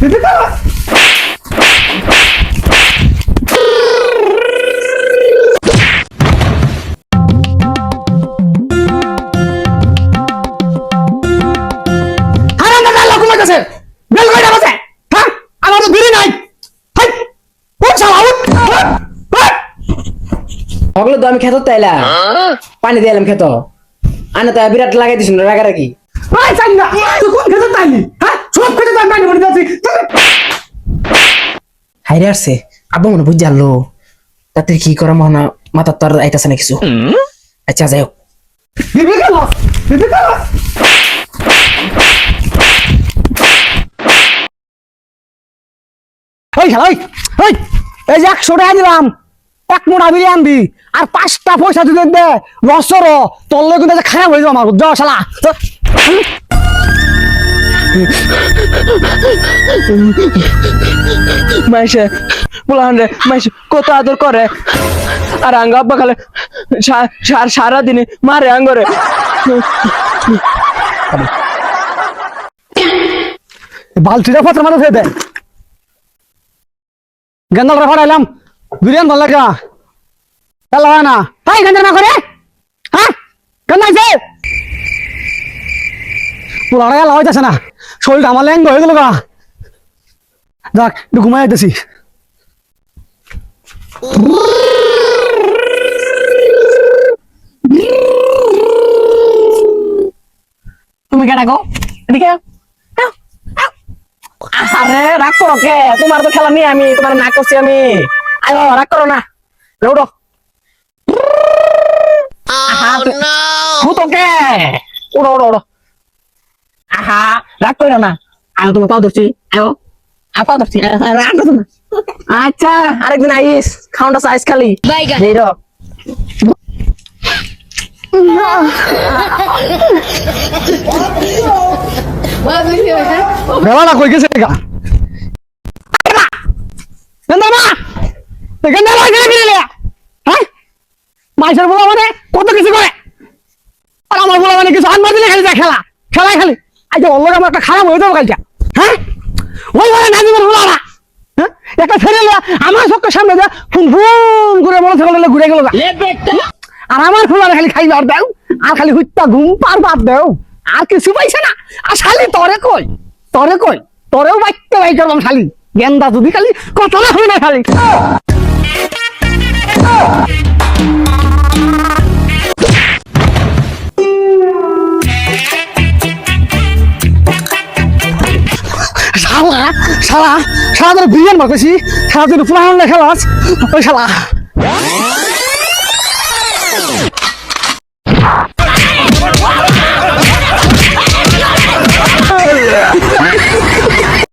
হগলো তো আমি খেত তাইলা পানি দিলাম খেত আনে তো বিরাট লাগাই দিছ না রাগারাগি ভাই চাই না তুই কোন খেতে তাইলি হ্যাঁ সব খেতে তাই পানি ভরে দিয়েছি হাইরে আসছে আব্বা মনে বুঝ জানলো তাতে কি করা মহনা মাথার তোর আইতাছে না কিছু আচ্ছা যাই হোক দিবি গেল এই শালাই এই এই যে 100 টাকা দিলাম এক মোটা বিড়ি আনবি আর 5টা পয়সা যদি দে বছর তোর লোক কিন্তু খারাপ হয়ে যাবে আমার বুঝছো শালা মাইসে বলান রে মাইসে কত আদর করে আর আঙ্গ আব্বা খালে সারাদিনে মারে আঙ্গরে বালতিটা পাত্র মাথা ফেলে দে গেন্দালটা ফাটাইলাম বিরিয়ানি ভালো লাগে তাহলে হয় না তাই গেন্দাল না করে হ্যাঁ গেন্দাইছে পোলাটা গেলা হইতেছে না শরীরটা আমার ল্যাঙ্গ হয়ে গেল গা যাক একটু ঘুমাই যাইতেছি তুমি কে ডাকো এদিকে আরে রাগ করো কে তোমার তো খেলা নেই আমি তোমার না করছি আমি আয় রাগ করো না উঠো কে উড়ো উড়ো উড়ো আহা রাগ করো না আয় তোমার পাও ধরছি আয়ো আপা ধরছি রাগ করো না আচ্ছা আরেকদিন আইস খাওয়াটা সাইজ খালি এই রো বেলাটা কই গেছে গা মাইসের বলা মানে কত কিছু করে আর আমার বলা মানে কিছু আনবার দিলে খালি খেলা খেলাই খালি আজ অল্লগ আমার একটা খারাপ হয়ে যাবো কালটা হ্যাঁ ওই বলে নাজিমের বলা না হ্যাঁ একটা ছেড়ে আমার চোখের সামনে যা ফুন ফুন করে মনে থাকলে ঘুরে গেল আর আমার ফুল খালি খাই আর দেও আর খালি হুইতা ঘুম পার বাদ দেও আর কিছু পাইছে না আর শালি তরে কই তরেও বাইতে বাই করলাম শালি গেন্দা যদি খালি কত না হই না খালি শালা শালা শালা তোর বিরিয়ানি মারতেছি শালা তুই ফুলান লেখালাস ওই শালা